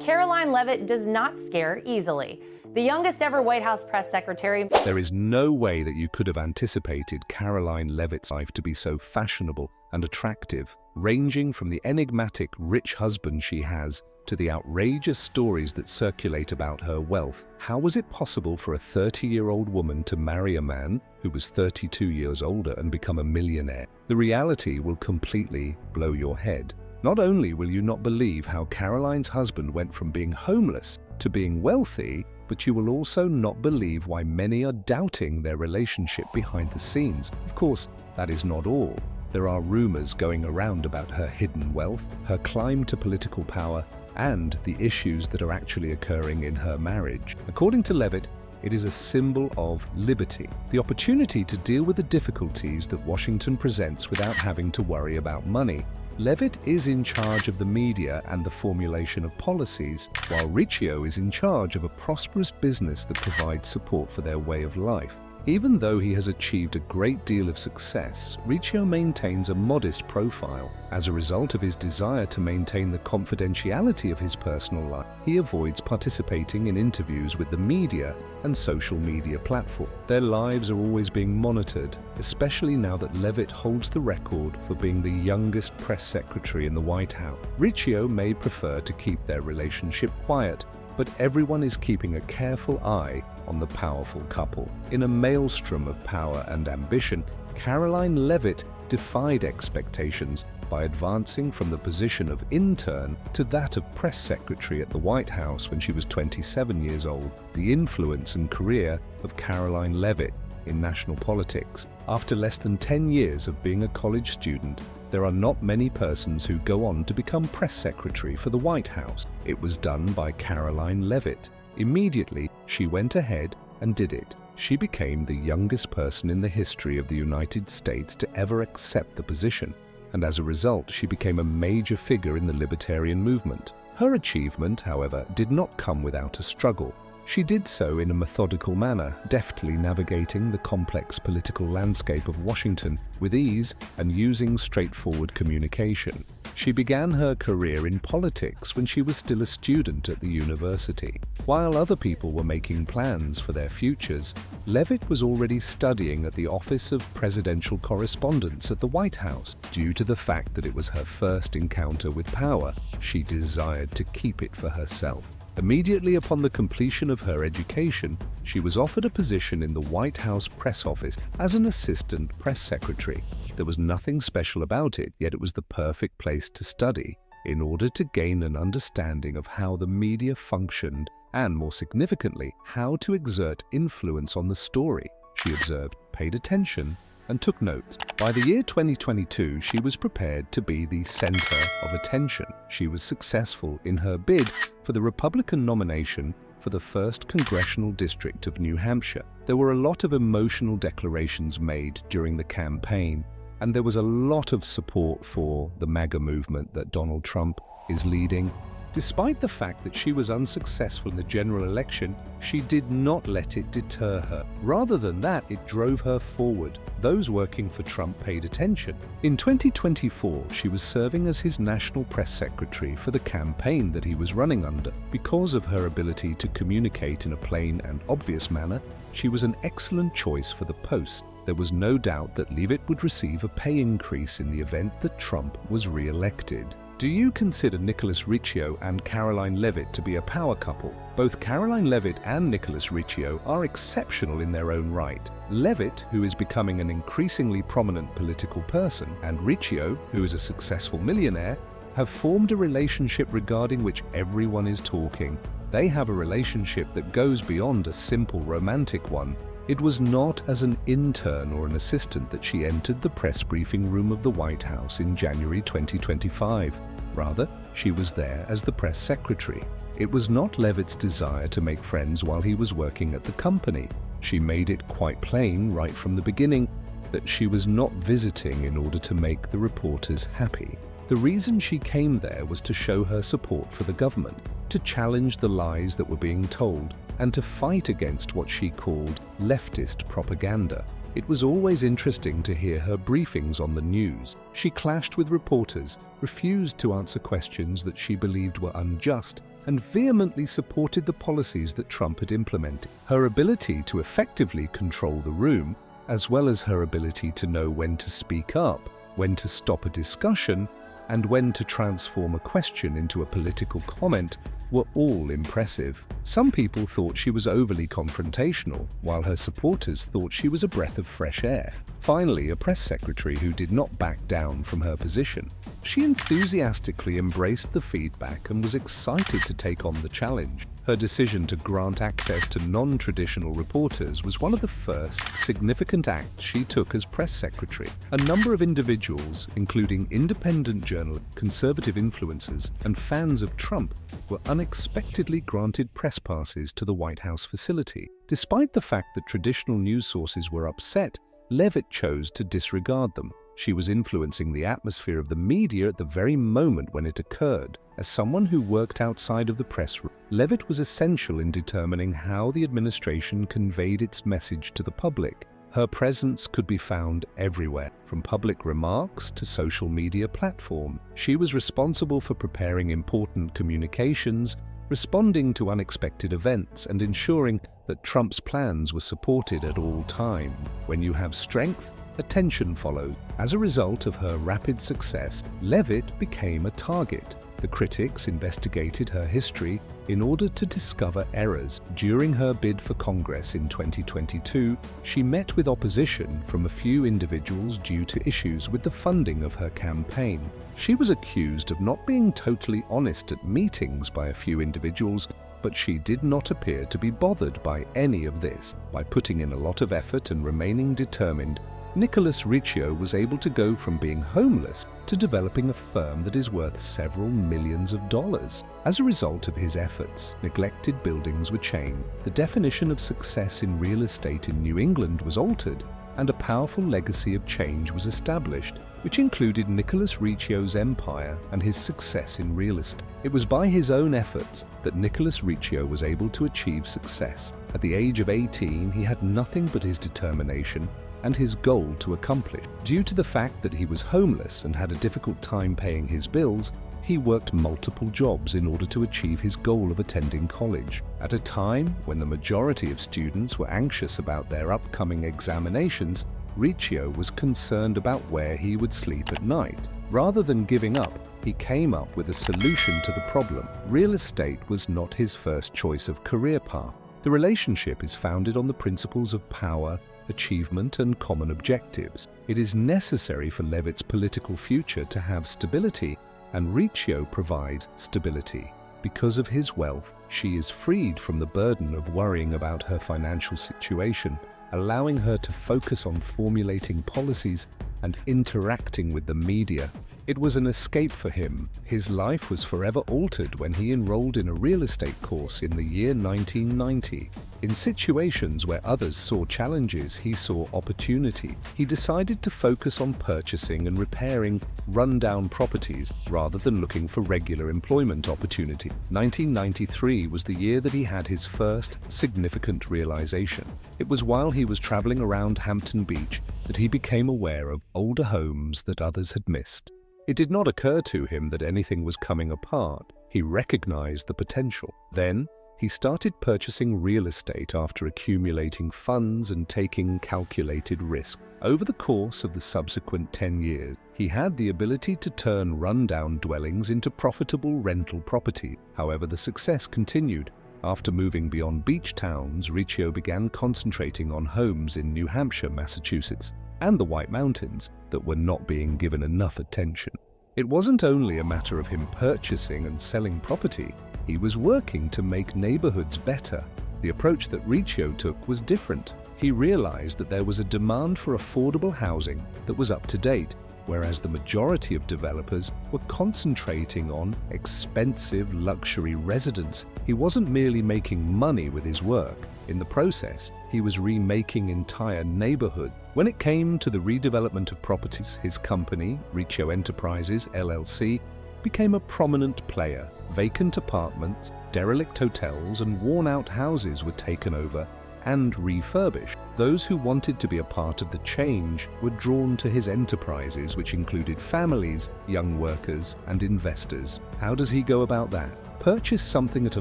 Karoline Leavitt does not scare easily. The youngest ever White House press secretary. There is no way that you could have anticipated Karoline Leavitt's life to be so fashionable and attractive, ranging from the enigmatic rich husband she has to the outrageous stories that circulate about her wealth. How was it possible for a 30-year-old woman to marry a man who was 32 years older and become a millionaire? The reality will completely blow your head. Not only will you not believe how Karoline's husband went from being homeless to being wealthy, but you will also not believe why many are doubting their relationship behind the scenes. Of course, that is not all. There are rumors going around about her hidden wealth, her climb to political power, and the issues that are actually occurring in her marriage. According to Leavitt, it is a symbol of liberty, the opportunity to deal with the difficulties that Washington presents without having to worry about money. Leavitt is in charge of the media and the formulation of policies, while Riccio is in charge of a prosperous business that provides support for their way of life. Even though he has achieved a great deal of success, Riccio maintains a modest profile. As a result of his desire to maintain the confidentiality of his personal life, he avoids participating in interviews with the media and social media platforms. Their lives are always being monitored, especially now that Leavitt holds the record for being the youngest press secretary in the White House. Riccio may prefer to keep their relationship quiet, but everyone is keeping a careful eye on the powerful couple. In a maelstrom of power and ambition, Karoline Leavitt defied expectations by advancing from the position of intern to that of press secretary at the White House when she was 27 years old. The influence and career of Karoline Leavitt in national politics. After less than 10 years of being a college student, there are not many persons who go on to become press secretary for the White House. It was done by Karoline Leavitt. Immediately, she went ahead and did it. She became the youngest person in the history of the United States to ever accept the position, and as a result, she became a major figure in the libertarian movement. Her achievement, however, did not come without a struggle. She did so in a methodical manner, deftly navigating the complex political landscape of Washington with ease and using straightforward communication. She began her career in politics when she was still a student at the university. While other people were making plans for their futures, Leavitt was already studying at the Office of Presidential Correspondence at the White House. Due to the fact that it was her first encounter with power, she desired to keep it for herself. Immediately upon the completion of her education, she was offered a position in the White House press office as an assistant press secretary. There was nothing special about it, yet it was the perfect place to study in order to gain an understanding of how the media functioned and, more significantly, how to exert influence on the story. She observed, paid attention, and took notes. By the year 2022, she was prepared to be the center of attention. She was successful in her bid for the Republican nomination for the 1st Congressional District of New Hampshire. There were a lot of emotional declarations made during the campaign, and there was a lot of support for the MAGA movement that Donald Trump is leading. Despite the fact that she was unsuccessful in the general election, she did not let it deter her. Rather than that, it drove her forward. Those working for Trump paid attention. In 2024, she was serving as his national press secretary for the campaign that he was running under. Because of her ability to communicate in a plain and obvious manner, she was an excellent choice for the post. There was no doubt that Leavitt would receive a pay increase in the event that Trump was re-elected. Do you consider Nicholas Riccio and Karoline Leavitt to be a power couple? Both Karoline Leavitt and Nicholas Riccio are exceptional in their own right. Leavitt, who is becoming an increasingly prominent political person, and Riccio, who is a successful millionaire, have formed a relationship regarding which everyone is talking. They have a relationship that goes beyond a simple romantic one. It was not as an intern or an assistant that she entered the press briefing room of the White House in January 2025. Rather, she was there as the press secretary. It was not Leavitt's desire to make friends while he was working at the company. She made it quite plain right from the beginning that she was not visiting in order to make the reporters happy. The reason she came there was to show her support for the government, to challenge the lies that were being told, and to fight against what she called leftist propaganda. It was always interesting to hear her briefings on the news. She clashed with reporters, refused to answer questions that she believed were unjust, and vehemently supported the policies that Trump had implemented. Her ability to effectively control the room, as well as her ability to know when to speak up, when to stop a discussion, and when to transform a question into a political comment, were all impressive. Some people thought she was overly confrontational, while her supporters thought she was a breath of fresh air. Finally, a press secretary who did not back down from her position. She enthusiastically embraced the feedback and was excited to take on the challenge. Her decision to grant access to non-traditional reporters was one of the first significant acts she took as press secretary. A number of individuals, including independent journalists, conservative influencers, and fans of Trump, were unexpectedly granted press passes to the White House facility. Despite the fact that traditional news sources were upset, Leavitt chose to disregard them. She was influencing the atmosphere of the media at the very moment when it occurred. As someone who worked outside of the press room, Leavitt was essential in determining how the administration conveyed its message to the public. Her presence could be found everywhere, from public remarks to social media platforms. She was responsible for preparing important communications, responding to unexpected events, and ensuring that Trump's plans were supported at all times. When you have strength, attention follows. As a result of her rapid success, Leavitt became a target. The critics investigated her history in order to discover errors. During her bid for Congress in 2022, she met with opposition from a few individuals due to issues with the funding of her campaign. She was accused of not being totally honest at meetings by a few individuals, but she did not appear to be bothered by any of this. By putting in a lot of effort and remaining determined, Nicholas Riccio was able to go from being homeless to developing a firm that is worth several millions of dollars. As a result of his efforts, neglected buildings were changed, the definition of success in real estate in New England was altered, and a powerful legacy of change was established, which included Nicholas Riccio's empire and his success in real estate. It was by his own efforts that Nicholas Riccio was able to achieve success. At the age of 18, he had nothing but his determination and his goal to accomplish. Due to the fact that he was homeless and had a difficult time paying his bills, he worked multiple jobs in order to achieve his goal of attending college. At a time when the majority of students were anxious about their upcoming examinations, Riccio was concerned about where he would sleep at night. Rather than giving up, he came up with a solution to the problem. Real estate was not his first choice of career path. The relationship is founded on the principles of power, achievement, and common objectives. It is necessary for Leavitt's political future to have stability, and Riccio provides stability. Because of his wealth, she is freed from the burden of worrying about her financial situation, allowing her to focus on formulating policies and interacting with the media. It was an escape for him. His life was forever altered when he enrolled in a real estate course in the year 1990. In situations where others saw challenges, he saw opportunity. He decided to focus on purchasing and repairing run-down properties rather than looking for regular employment opportunity. 1993 was the year that he had his first significant realization. It was while he was traveling around Hampton Beach that he became aware of older homes that others had missed. It did not occur to him that anything was coming apart. He recognized the potential. Then, he started purchasing real estate after accumulating funds and taking calculated risk. Over the course of the subsequent 10 years, he had the ability to turn rundown dwellings into profitable rental property. However, the success continued. After moving beyond beach towns, Riccio began concentrating on homes in New Hampshire, Massachusetts, and the White Mountains that were not being given enough attention. It wasn't only a matter of him purchasing and selling property, he was working to make neighborhoods better. The approach that Riccio took was different. He realized that there was a demand for affordable housing that was up to date, whereas the majority of developers were concentrating on expensive luxury residents. He wasn't merely making money with his work. In the process, he was remaking entire neighborhoods. When it came to the redevelopment of properties, his company, Riccio Enterprises, LLC, became a prominent player. Vacant apartments, derelict hotels, and worn-out houses were taken over and refurbished. Those who wanted to be a part of the change were drawn to his enterprises, which included families, young workers, and investors. How does he go about that? Purchase something at a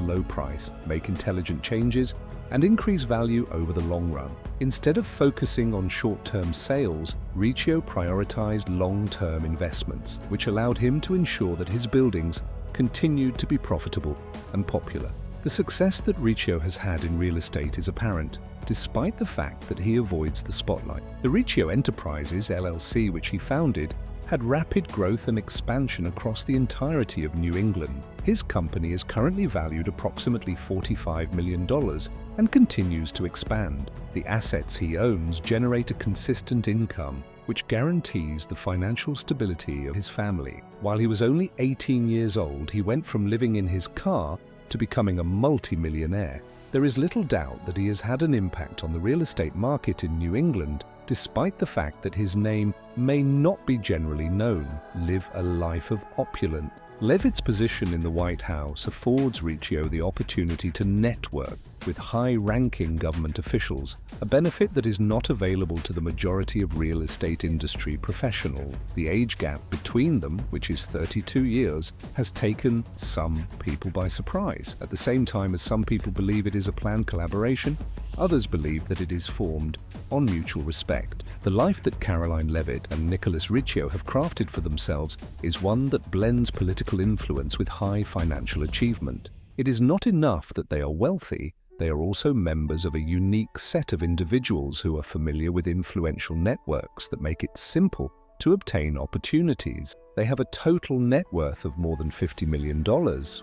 low price, make intelligent changes, and increase value over the long run. Instead of focusing on short-term sales, Riccio prioritized long-term investments, which allowed him to ensure that his buildings continued to be profitable and popular. The success that Riccio has had in real estate is apparent, despite the fact that he avoids the spotlight. The Riccio Enterprises, LLC, which he founded, had rapid growth and expansion across the entirety of New England. His company is currently valued approximately $45 million and continues to expand. The assets he owns generate a consistent income, which guarantees the financial stability of his family. While he was only 18 years old, he went from living in his car to becoming a multi-millionaire. There is little doubt that he has had an impact on the real estate market in New England, despite the fact that his name may not be generally known. Live a life of opulence. Leavitt's position in the White House affords Riccio the opportunity to network with high-ranking government officials, a benefit that is not available to the majority of real estate industry professionals. The age gap between them, which is 32 years, has taken some people by surprise. At the same time as some people believe it is a planned collaboration, others believe that it is formed on mutual respect. The life that Karoline Leavitt and Nicholas Riccio have crafted for themselves is one that blends political influence with high financial achievement. It is not enough that they are wealthy, they are also members of a unique set of individuals who are familiar with influential networks that make it simple to obtain opportunities. They have a total net worth of more than $50 million,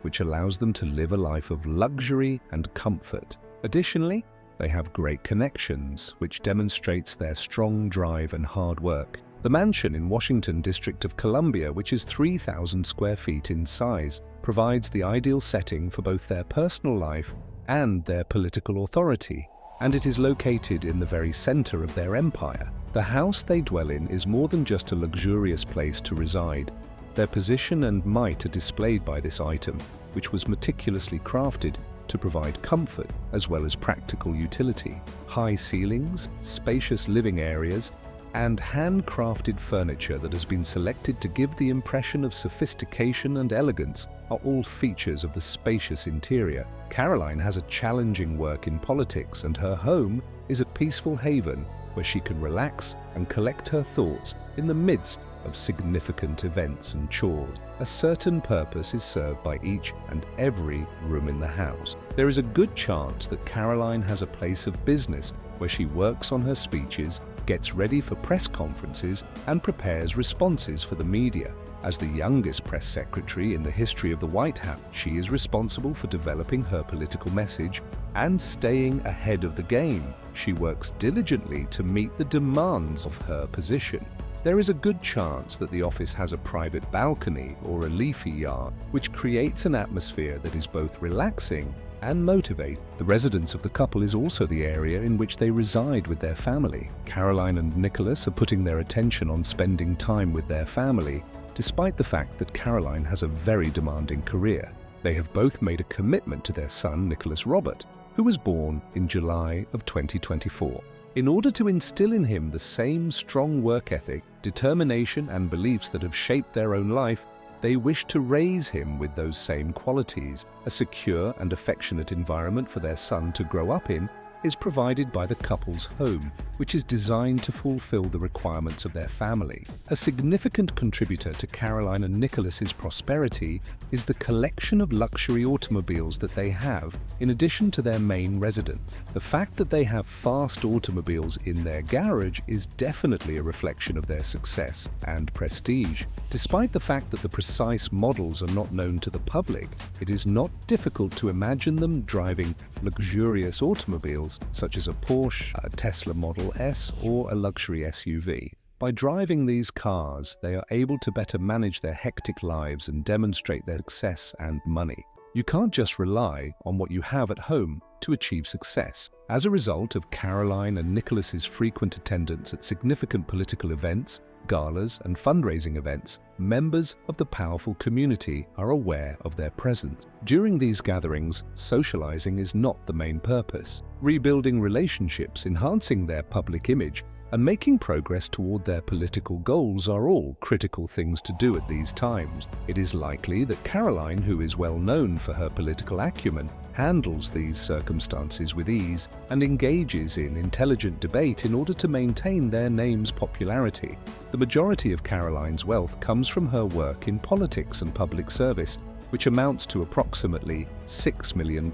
which allows them to live a life of luxury and comfort. Additionally, they have great connections, which demonstrates their strong drive and hard work. The mansion in Washington, District of Columbia, which is 3,000 square feet in size, provides the ideal setting for both their personal life and their political authority, and it is located in the very center of their empire. The house they dwell in is more than just a luxurious place to reside. Their position and might are displayed by this item, which was meticulously crafted to provide comfort as well as practical utility. High ceilings, spacious living areas, and handcrafted furniture that has been selected to give the impression of sophistication and elegance are all features of the spacious interior. Karoline has a challenging work in politics, and her home is a peaceful haven where she can relax and collect her thoughts in the midst of significant events and chores. A certain purpose is served by each and every room in the house. There is a good chance that Karoline has a place of business where she works on her speeches, gets ready for press conferences, and prepares responses for the media. As the youngest press secretary in the history of the White House, she is responsible for developing her political message and staying ahead of the game. She works diligently to meet the demands of her position. There is a good chance that the office has a private balcony or a leafy yard, which creates an atmosphere that is both relaxing and motivating. The residence of the couple is also the area in which they reside with their family. Karoline and Nicholas are putting their attention on spending time with their family, despite the fact that Karoline has a very demanding career. They have both made a commitment to their son, Nicholas Robert, who was born in July of 2024. In order to instill in him the same strong work ethic, determination, and beliefs that have shaped their own life, they wish to raise him with those same qualities. A secure and affectionate environment for their son to grow up in is provided by the couple's home, which is designed to fulfill the requirements of their family. A significant contributor to Karoline and Nicholas's prosperity is the collection of luxury automobiles that they have, in addition to their main residence. The fact that they have fast automobiles in their garage is definitely a reflection of their success and prestige. Despite the fact that the precise models are not known to the public, it is not difficult to imagine them driving luxurious automobiles such as a Porsche, a Tesla Model S, or a luxury SUV. By driving these cars, they are able to better manage their hectic lives and demonstrate their success and money. You can't just rely on what you have at home to achieve success. As a result of Karoline and Nicholas's frequent attendance at significant political events, galas, and fundraising events, members of the powerful community are aware of their presence. During these gatherings, socializing is not the main purpose. Rebuilding relationships, enhancing their public image, and making progress toward their political goals are all critical things to do at these times. It is likely that Karoline, who is well known for her political acumen, handles these circumstances with ease and engages in intelligent debate in order to maintain their name's popularity. The majority of Karoline's wealth comes from her work in politics and public service, which amounts to approximately $6 million.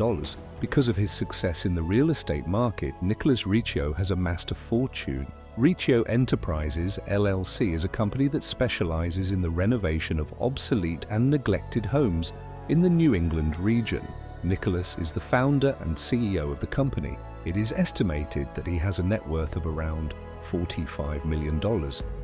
Because of his success in the real estate market, Nicholas Riccio has amassed a fortune. Riccio Enterprises, LLC is a company that specializes in the renovation of obsolete and neglected homes in the New England region. Nicholas is the founder and CEO of the company. It is estimated that he has a net worth of around $45 million.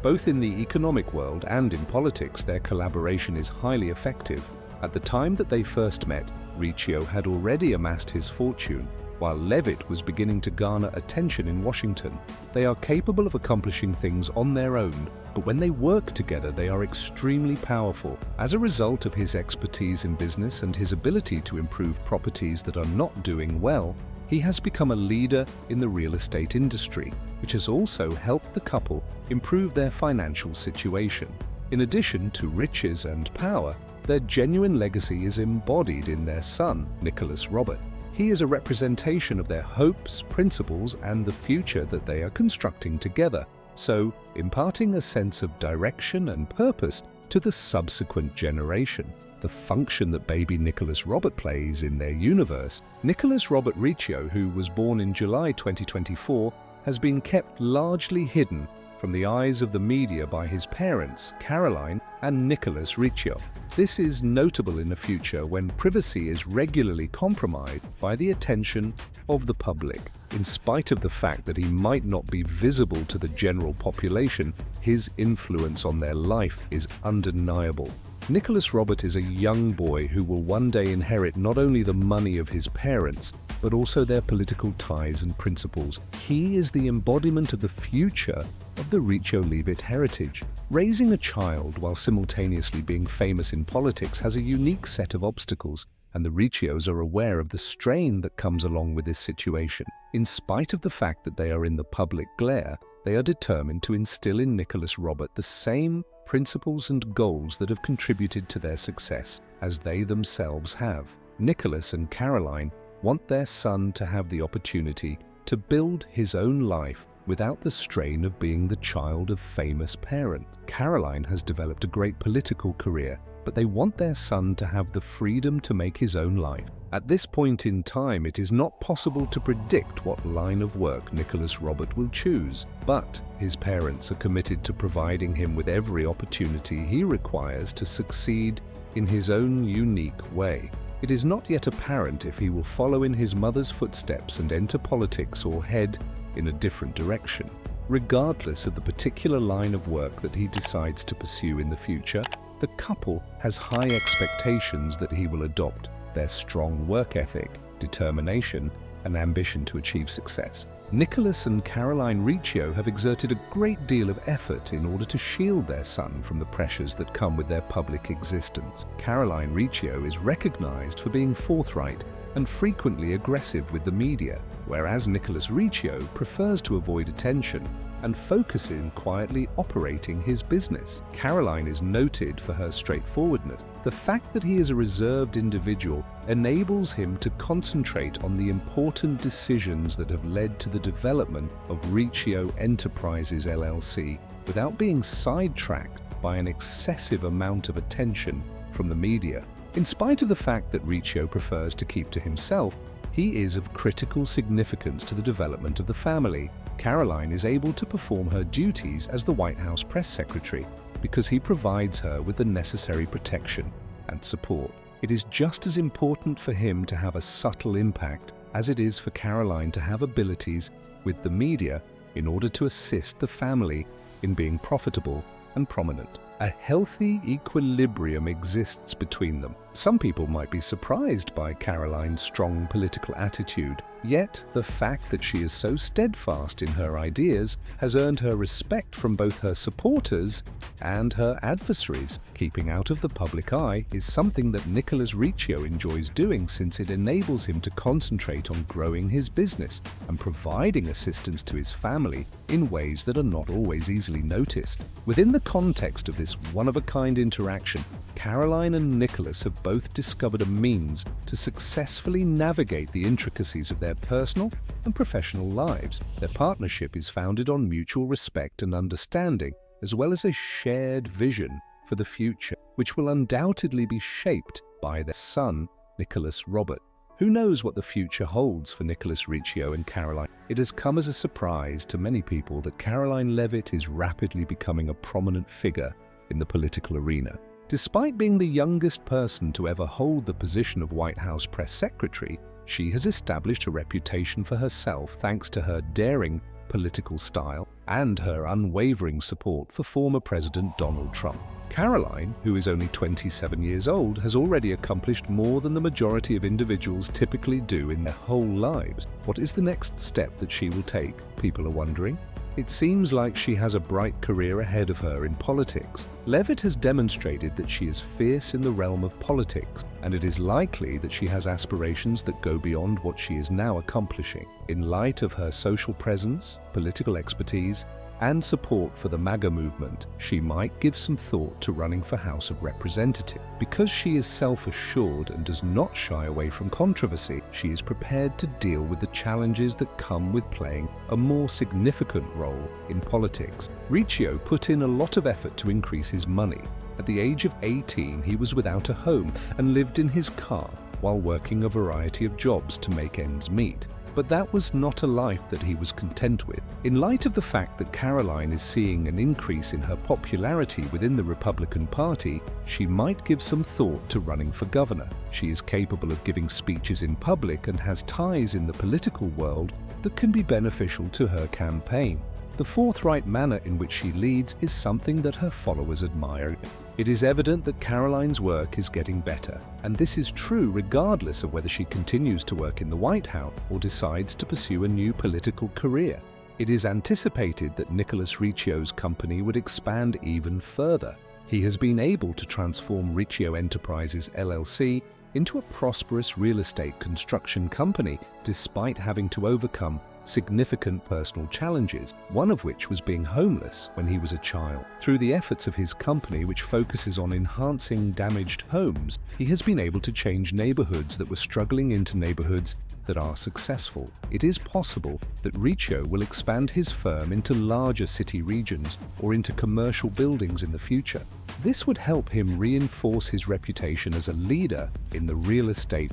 Both in the economic world and in politics, their collaboration is highly effective. At the time that they first met, Riccio had already amassed his fortune, while Leavitt was beginning to garner attention in Washington. They are capable of accomplishing things on their own, but when they work together, they are extremely powerful. As a result of his expertise in business and his ability to improve properties that are not doing well, he has become a leader in the real estate industry, which has also helped the couple improve their financial situation. In addition to riches and power, their genuine legacy is embodied in their son, Nicholas Robert. He is a representation of their hopes, principles, and the future that they are constructing together, so imparting a sense of direction and purpose to the subsequent generation. The function that baby Nicholas Robert plays in their universe. Nicholas Robert Riccio, who was born in July 2024, has been kept largely hidden from the eyes of the media by his parents, Karoline and Nicholas Riccio. This is notable in a future when privacy is regularly compromised by the attention of the public. In spite of the fact that he might not be visible to the general population, his influence on their life is undeniable. Nicholas Robert is a young boy who will one day inherit not only the money of his parents, but also their political ties and principles. He is the embodiment of the future of the Riccio-Leavitt heritage. Raising a child while simultaneously being famous in politics has a unique set of obstacles, and the Riccios are aware of the strain that comes along with this situation. In spite of the fact that they are in the public glare, they are determined to instill in Nicholas Robert the same principles and goals that have contributed to their success as they themselves have. Nicholas and Karoline want their son to have the opportunity to build his own life without the strain of being the child of famous parents. Karoline has developed a great political career, but they want their son to have the freedom to make his own life. At this point in time, it is not possible to predict what line of work Nicholas Robert will choose, but his parents are committed to providing him with every opportunity he requires to succeed in his own unique way. It is not yet apparent if he will follow in his mother's footsteps and enter politics or head in a different direction. Regardless of the particular line of work that he decides to pursue in the future, the couple has high expectations that he will adopt their strong work ethic, determination, and ambition to achieve success. Nicholas and Karoline Riccio have exerted a great deal of effort in order to shield their son from the pressures that come with their public existence. Karoline Riccio is recognized for being forthright and frequently aggressive with the media, whereas Nicholas Riccio prefers to avoid attention and focus in quietly operating his business. Karoline is noted for her straightforwardness. The fact that he is a reserved individual enables him to concentrate on the important decisions that have led to the development of Riccio Enterprises LLC without being sidetracked by an excessive amount of attention from the media. In spite of the fact that Riccio prefers to keep to himself, he is of critical significance to the development of the family. Karoline is able to perform her duties as the White House press secretary because he provides her with the necessary protection and support. It is just as important for him to have a subtle impact as it is for Karoline to have abilities with the media in order to assist the family in being profitable and prominent. A healthy equilibrium exists between them. Some people might be surprised by Karoline's strong political attitude, yet the fact that she is so steadfast in her ideas has earned her respect from both her supporters and her adversaries. Keeping out of the public eye is something that Nicholas Riccio enjoys doing, since it enables him to concentrate on growing his business and providing assistance to his family in ways that are not always easily noticed. Within the context of this one-of-a-kind interaction, Karoline and Nicholas have both discovered a means to successfully navigate the intricacies of their personal and professional lives. Their partnership is founded on mutual respect and understanding, as well as a shared vision for the future, which will undoubtedly be shaped by their son, Nicholas Robert. Who knows what the future holds for Nicholas Riccio and Karoline? It has come as a surprise to many people that Karoline Leavitt is rapidly becoming a prominent figure in the political arena. Despite being the youngest person to ever hold the position of White House press secretary, she has established a reputation for herself thanks to her daring political style and her unwavering support for former President Donald Trump. Karoline, who is only 27 years old, has already accomplished more than the majority of individuals typically do in their whole lives. What is the next step that she will take? People are wondering. It seems like she has a bright career ahead of her in politics. Leavitt has demonstrated that she is fierce in the realm of politics, and it is likely that she has aspirations that go beyond what she is now accomplishing. In light of her social presence, political expertise, and support for the MAGA movement, she might give some thought to running for House of Representatives. Because she is self-assured and does not shy away from controversy, she is prepared to deal with the challenges that come with playing a more significant role in politics. Riccio put in a lot of effort to increase his money. At the age of 18, he was without a home and lived in his car while working a variety of jobs to make ends meet. But that was not a life that he was content with. In light of the fact that Karoline is seeing an increase in her popularity within the Republican Party, she might give some thought to running for governor. She is capable of giving speeches in public and has ties in the political world that can be beneficial to her campaign. The forthright manner in which she leads is something that her followers admire. It is evident that Karoline's work is getting better, and this is true regardless of whether she continues to work in the White House or decides to pursue a new political career. It is anticipated that Nicholas Riccio's company would expand even further. He has been able to transform Riccio Enterprises LLC into a prosperous real estate construction company despite having to overcome significant personal challenges, one of which was being homeless when he was a child. Through the efforts of his company, which focuses on enhancing damaged homes, he has been able to change neighborhoods that were struggling into neighborhoods that are successful. It is possible that Riccio will expand his firm into larger city regions or into commercial buildings in the future. This would help him reinforce his reputation as a leader in the real estate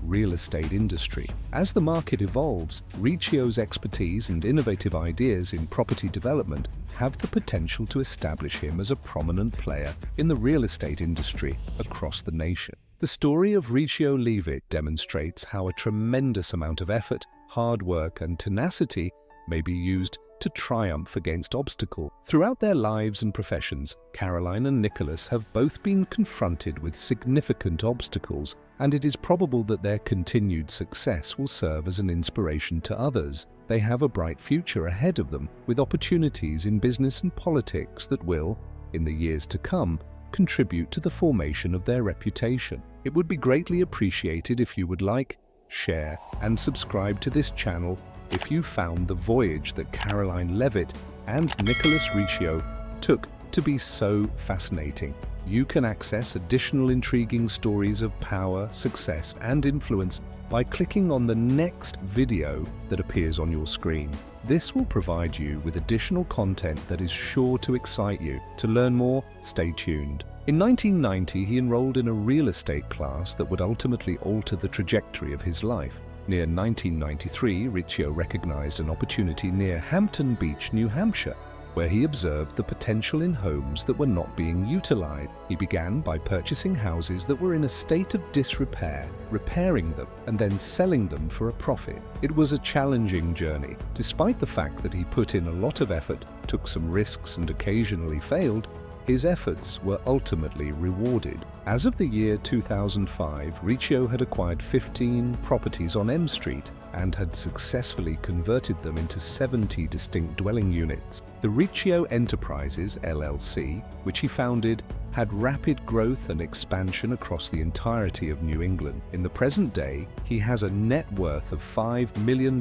industry. As the market evolves, Riccio's expertise and innovative ideas in property development have the potential to establish him as a prominent player in the real estate industry across the nation. The story of Riccio Leavitt demonstrates how a tremendous amount of effort, hard work, and tenacity may be used to triumph against obstacles. Throughout their lives and professions, Karoline and Nicholas have both been confronted with significant obstacles, and it is probable that their continued success will serve as an inspiration to others. They have a bright future ahead of them, with opportunities in business and politics that will, in the years to come, contribute to the formation of their reputation. It would be greatly appreciated if you would like, share, and subscribe to this channel if you found the voyage that Karoline Leavitt and Nicholas Riccio took to be so fascinating. You can access additional intriguing stories of power, success, and influence by clicking on the next video that appears on your screen. This will provide you with additional content that is sure to excite you. To learn more, stay tuned. In 1990, he enrolled in a real estate class that would ultimately alter the trajectory of his life. Near 1993, Riccio recognized an opportunity near Hampton Beach, New Hampshire, where he observed the potential in homes that were not being utilized. He began by purchasing houses that were in a state of disrepair, repairing them, and then selling them for a profit. It was a challenging journey. Despite the fact that he put in a lot of effort, took some risks, and occasionally failed, His efforts were ultimately rewarded. As of the year 2005, Riccio had acquired 15 properties on M Street and had successfully converted them into 70 distinct dwelling units. The Riccio Enterprises, LLC, which he founded, had rapid growth and expansion across the entirety of New England. In the present day, he has a net worth of $5 million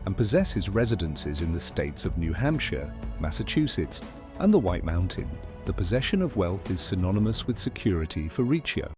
and possesses residences in the states of New Hampshire, Massachusetts, and the White Mountains. The possession of wealth is synonymous with security for Riccio.